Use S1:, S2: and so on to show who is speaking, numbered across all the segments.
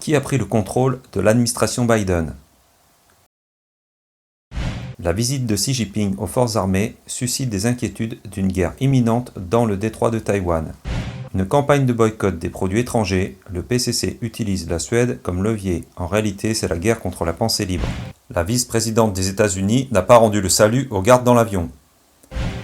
S1: Qui a pris le contrôle de l'administration Biden? La visite de Xi Jinping aux forces armées suscite des inquiétudes d'une guerre imminente dans le détroit de Taïwan. Une campagne de boycott des produits étrangers, le PCC utilise la Suède comme levier. En réalité, c'est la guerre contre la pensée libre. La vice-présidente des États-Unis n'a pas rendu le salut aux gardes dans l'avion.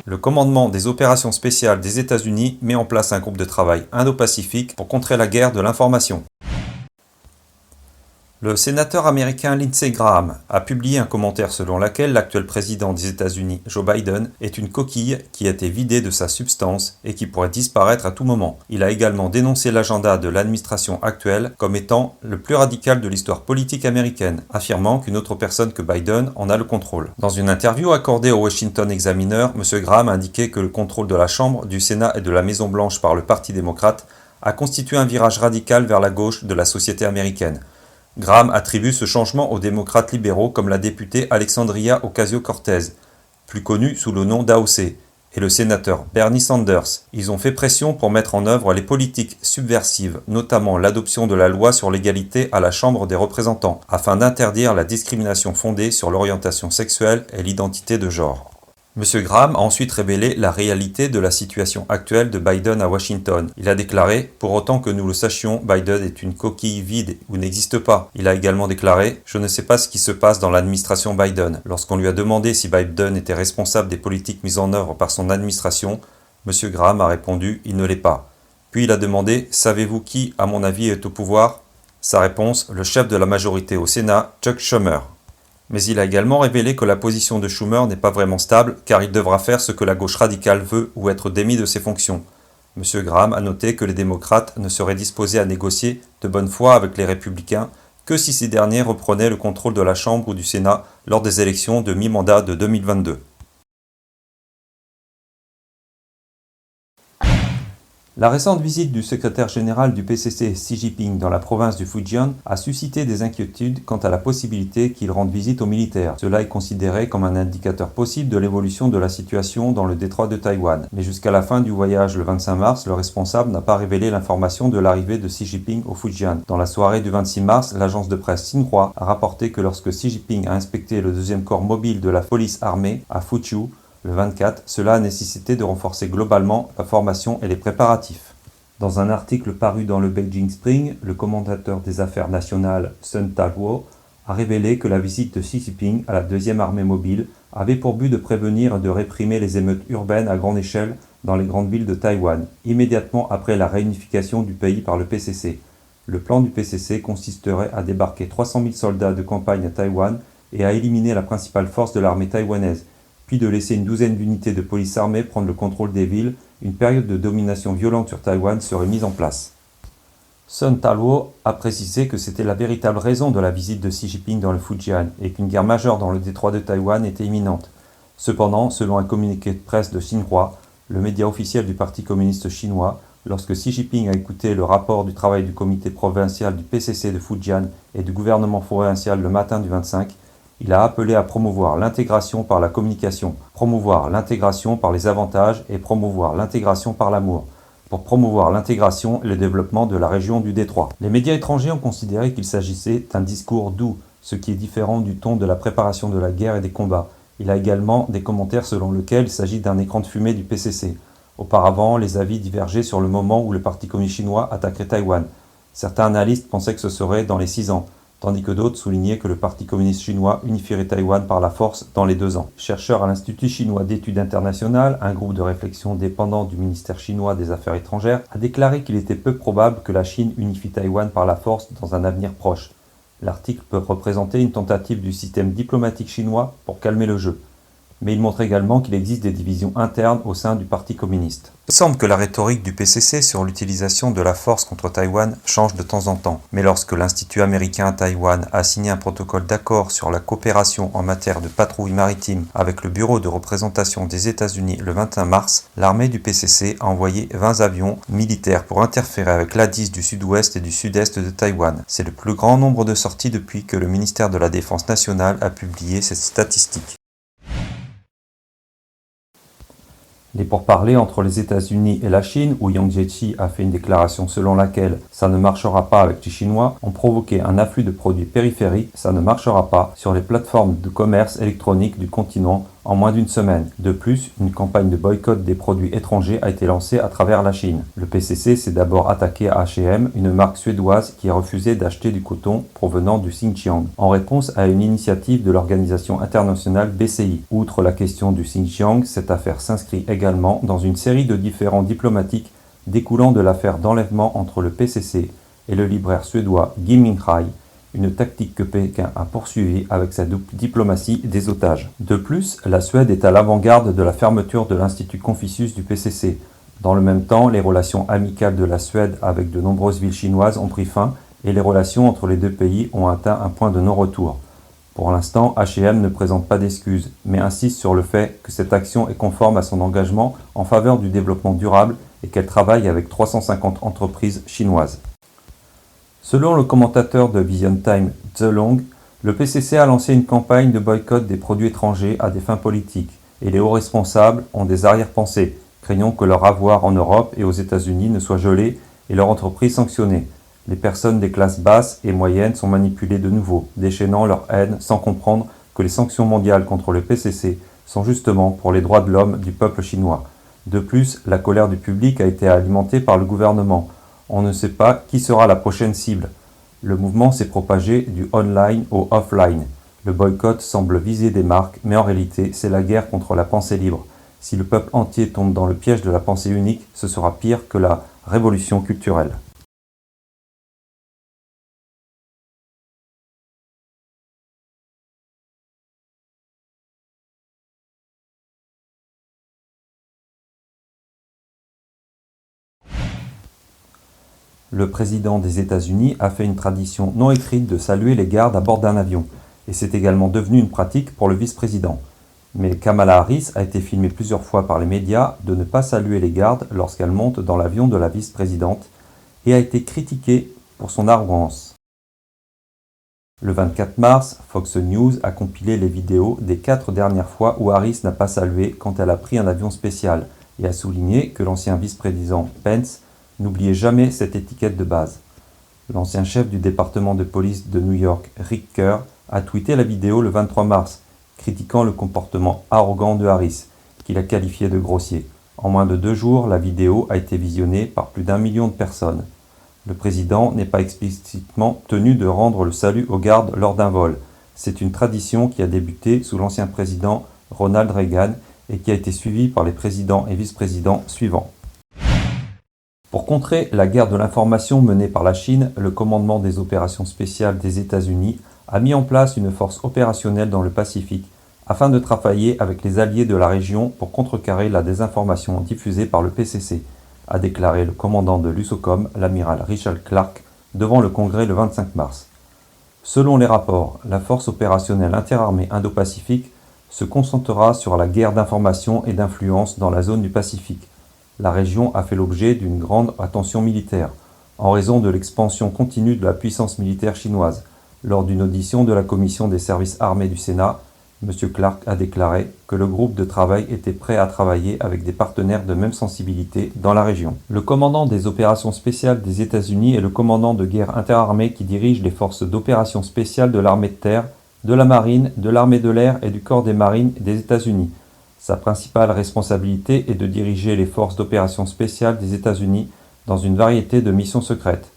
S1: Le commandement des opérations spéciales des États-Unis met en place un groupe de travail indo-pacifique pour contrer la guerre de l'information. Le sénateur américain Lindsey Graham a publié un commentaire selon lequel l'actuel président des États-Unis, Joe Biden, est une coquille qui a été vidée de sa substance et qui pourrait disparaître à tout moment. Il a également dénoncé l'agenda de l'administration actuelle comme étant le plus radical de l'histoire politique américaine, affirmant qu'une autre personne que Biden en a le contrôle. Dans une interview accordée au Washington Examiner, M. Graham a indiqué que le contrôle de la Chambre, du Sénat et de la Maison-Blanche par le Parti démocrate a constitué un virage radical vers la gauche de la société américaine. Graham attribue ce changement aux démocrates libéraux comme la députée Alexandria Ocasio-Cortez, plus connue sous le nom d'AOC, et le sénateur Bernie Sanders. Ils ont fait pression pour mettre en œuvre les politiques subversives, notamment l'adoption de la loi sur l'égalité à la Chambre des représentants, afin d'interdire la discrimination fondée sur l'orientation sexuelle et l'identité de genre. M. Graham a ensuite révélé la réalité de la situation actuelle de Biden à Washington. Il a déclaré « Pour autant que nous le sachions, Biden est une coquille vide ou n'existe pas ». Il a également déclaré « Je ne sais pas ce qui se passe dans l'administration Biden ». Lorsqu'on lui a demandé si Biden était responsable des politiques mises en œuvre par son administration, M. Graham a répondu « Il ne l'est pas ». Puis il a demandé « Savez-vous qui, à mon avis, est au pouvoir ?» Sa réponse « Le chef de la majorité au Sénat, Chuck Schumer ». Mais il a également révélé que la position de Schumer n'est pas vraiment stable car il devra faire ce que la gauche radicale veut ou être démis de ses fonctions. M. Graham a noté que les démocrates ne seraient disposés à négocier de bonne foi avec les républicains que si ces derniers reprenaient le contrôle de la Chambre ou du Sénat lors des élections de mi-mandat de 2022. La récente visite du secrétaire général du PCC Xi Jinping dans la province du Fujian a suscité des inquiétudes quant à la possibilité qu'il rende visite aux militaires. Cela est considéré comme un indicateur possible de l'évolution de la situation dans le détroit de Taïwan. Mais jusqu'à la fin du voyage le 25 mars, le responsable n'a pas révélé l'information de l'arrivée de Xi Jinping au Fujian. Dans la soirée du 26 mars, l'agence de presse Xinhua a rapporté que lorsque Xi Jinping a inspecté le deuxième corps mobile de la police armée à Fuchu, le 24, cela a nécessité de renforcer globalement la formation et les préparatifs. Dans un article paru dans le Beijing Spring, le commentateur des affaires nationales Sun Taluo a révélé que la visite de Xi Jinping à la deuxième armée mobile avait pour but de prévenir et de réprimer les émeutes urbaines à grande échelle dans les grandes villes de Taïwan, immédiatement après la réunification du pays par le PCC. Le plan du PCC consisterait à débarquer 300 000 soldats de campagne à Taïwan et à éliminer la principale force de l'armée taïwanaise, puis de laisser une douzaine d'unités de police armée prendre le contrôle des villes. Une période de domination violente sur Taïwan serait mise en place. Sun Taluo a précisé que c'était la véritable raison de la visite de Xi Jinping dans le Fujian et qu'une guerre majeure dans le détroit de Taïwan était imminente. Cependant, selon un communiqué de presse de Xinhua, le média officiel du Parti communiste chinois, lorsque Xi Jinping a écouté le rapport du travail du comité provincial du PCC de Fujian et du gouvernement provincial le matin du 25, il a appelé à promouvoir l'intégration par la communication, promouvoir l'intégration par les avantages et promouvoir l'intégration par l'amour, pour promouvoir l'intégration et le développement de la région du détroit. Les médias étrangers ont considéré qu'il s'agissait d'un discours doux, ce qui est différent du ton de la préparation de la guerre et des combats. Il a également des commentaires selon lesquels il s'agit d'un écran de fumée du PCC. Auparavant, les avis divergeaient sur le moment où le Parti communiste chinois attaquerait Taïwan. Certains analystes pensaient que ce serait dans les 6 ans. Tandis que d'autres soulignaient que le Parti communiste chinois unifierait Taïwan par la force dans les 2 ans. Chercheur à l'Institut chinois d'études internationales, un groupe de réflexion dépendant du ministère chinois des Affaires étrangères, a déclaré qu'il était peu probable que la Chine unifie Taïwan par la force dans un avenir proche. L'article peut représenter une tentative du système diplomatique chinois pour calmer le jeu. Mais il montre également qu'il existe des divisions internes au sein du Parti communiste. Il semble que la rhétorique du PCC sur l'utilisation de la force contre Taïwan change de temps en temps. Mais lorsque l'Institut américain à Taïwan a signé un protocole d'accord sur la coopération en matière de patrouille maritime avec le Bureau de représentation des États-Unis le 21 mars, l'armée du PCC a envoyé 20 avions militaires pour interférer avec l'A-10 du sud-ouest et du sud-est de Taïwan. C'est le plus grand nombre de sorties depuis que le ministère de la Défense nationale a publié cette statistique. Les pourparlers entre les États-Unis et la Chine, où Yang Jiechi a fait une déclaration selon laquelle ça ne marchera pas avec les Chinois, ont provoqué un afflux de produits périphériques, ça ne marchera pas, sur les plateformes de commerce électronique du continent en moins d'une semaine. De plus, une campagne de boycott des produits étrangers a été lancée à travers la Chine. Le PCC s'est d'abord attaqué à H&M, une marque suédoise qui a refusé d'acheter du coton provenant du Xinjiang, en réponse à une initiative de l'organisation internationale BCI. Outre la question du Xinjiang, cette affaire s'inscrit également dans une série de différends diplomatiques découlant de l'affaire d'enlèvement entre le PCC et le libraire suédois Gui Minhai, une tactique que Pékin a poursuivie avec sa diplomatie des otages. De plus, la Suède est à l'avant-garde de la fermeture de l'Institut Confucius du PCC. Dans le même temps, les relations amicales de la Suède avec de nombreuses villes chinoises ont pris fin et les relations entre les deux pays ont atteint un point de non-retour. Pour l'instant, H&M ne présente pas d'excuses, mais insiste sur le fait que cette action est conforme à son engagement en faveur du développement durable et qu'elle travaille avec 350 entreprises chinoises. Selon le commentateur de Vision Time Zelong, le PCC a lancé une campagne de boycott des produits étrangers à des fins politiques et les hauts responsables ont des arrière-pensées, craignant que leur avoir en Europe et aux États-Unis ne soit gelé et leur entreprise sanctionnée. Les personnes des classes basses et moyennes sont manipulées de nouveau, déchaînant leur haine sans comprendre que les sanctions mondiales contre le PCC sont justement pour les droits de l'homme du peuple chinois. De plus, la colère du public a été alimentée par le gouvernement. On ne sait pas qui sera la prochaine cible. Le mouvement s'est propagé du online au offline. Le boycott semble viser des marques, mais en réalité, c'est la guerre contre la pensée libre. Si le peuple entier tombe dans le piège de la pensée unique, ce sera pire que la révolution culturelle. Le président des États-Unis a fait une tradition non écrite de saluer les gardes à bord d'un avion, et c'est également devenu une pratique pour le vice-président. Mais Kamala Harris a été filmée plusieurs fois par les médias de ne pas saluer les gardes lorsqu'elle monte dans l'avion de la vice-présidente et a été critiquée pour son arrogance. Le 24 mars, Fox News a compilé les vidéos des 4 dernières fois où Harris n'a pas salué quand elle a pris un avion spécial et a souligné que l'ancien vice-président Pence n'oubliez jamais cette étiquette de base. L'ancien chef du département de police de New York, Rick Kerr, a tweeté la vidéo le 23 mars, critiquant le comportement arrogant de Harris, qu'il a qualifié de grossier. En moins de 2 jours, la vidéo a été visionnée par plus d'1 million de personnes. Le président n'est pas explicitement tenu de rendre le salut aux gardes lors d'un vol. C'est une tradition qui a débuté sous l'ancien président Ronald Reagan et qui a été suivie par les présidents et vice-présidents suivants. Pour contrer la guerre de l'information menée par la Chine, le commandement des opérations spéciales des États-Unis a mis en place une force opérationnelle dans le Pacifique afin de travailler avec les alliés de la région pour contrecarrer la désinformation diffusée par le PCC, a déclaré le commandant de l'USOCOM, l'amiral Richard Clark, devant le Congrès le 25 mars. Selon les rapports, la force opérationnelle interarmée Indo-Pacifique se concentrera sur la guerre d'information et d'influence dans la zone du Pacifique. La région a fait l'objet d'une grande attention militaire, en raison de l'expansion continue de la puissance militaire chinoise. Lors d'une audition de la Commission des services armés du Sénat, M. Clark a déclaré que le groupe de travail était prêt à travailler avec des partenaires de même sensibilité dans la région. Le commandant des opérations spéciales des États-Unis est le commandant de guerre interarmée qui dirige les forces d'opérations spéciales de l'armée de terre, de la marine, de l'armée de l'air et du corps des marines des États-Unis. Sa principale responsabilité est de diriger les forces d'opération spéciales des États-Unis dans une variété de missions secrètes.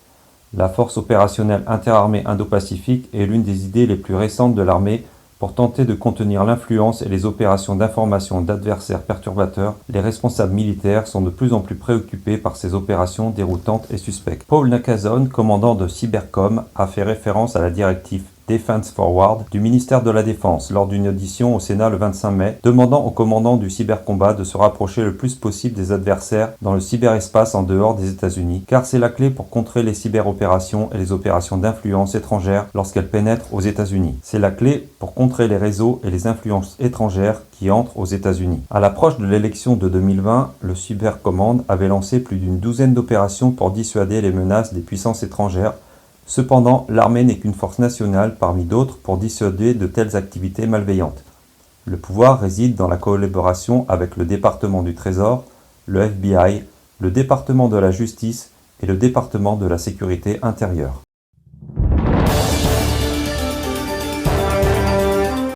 S1: La force opérationnelle interarmée Indo-Pacifique est l'une des idées les plus récentes de l'armée pour tenter de contenir l'influence et les opérations d'information d'adversaires perturbateurs. Les responsables militaires sont de plus en plus préoccupés par ces opérations déroutantes et suspectes. Paul Nakasone, commandant de Cybercom, a fait référence à la directive Defense Forward du ministère de la Défense lors d'une audition au Sénat le 25 mai, demandant au commandant du cybercombat de se rapprocher le plus possible des adversaires dans le cyberespace en dehors des États-Unis, car c'est la clé pour contrer les cyberopérations et les opérations d'influence étrangères lorsqu'elles pénètrent aux États-Unis. C'est la clé pour contrer les réseaux et les influences étrangères qui entrent aux États-Unis. À l'approche de l'élection de 2020, le Cybercommand avait lancé plus d'une douzaine d'opérations pour dissuader les menaces des puissances étrangères. Cependant, l'armée n'est qu'une force nationale parmi d'autres pour dissuader de telles activités malveillantes. Le pouvoir réside dans la collaboration avec le département du Trésor, le FBI, le département de la Justice et le département de la Sécurité intérieure.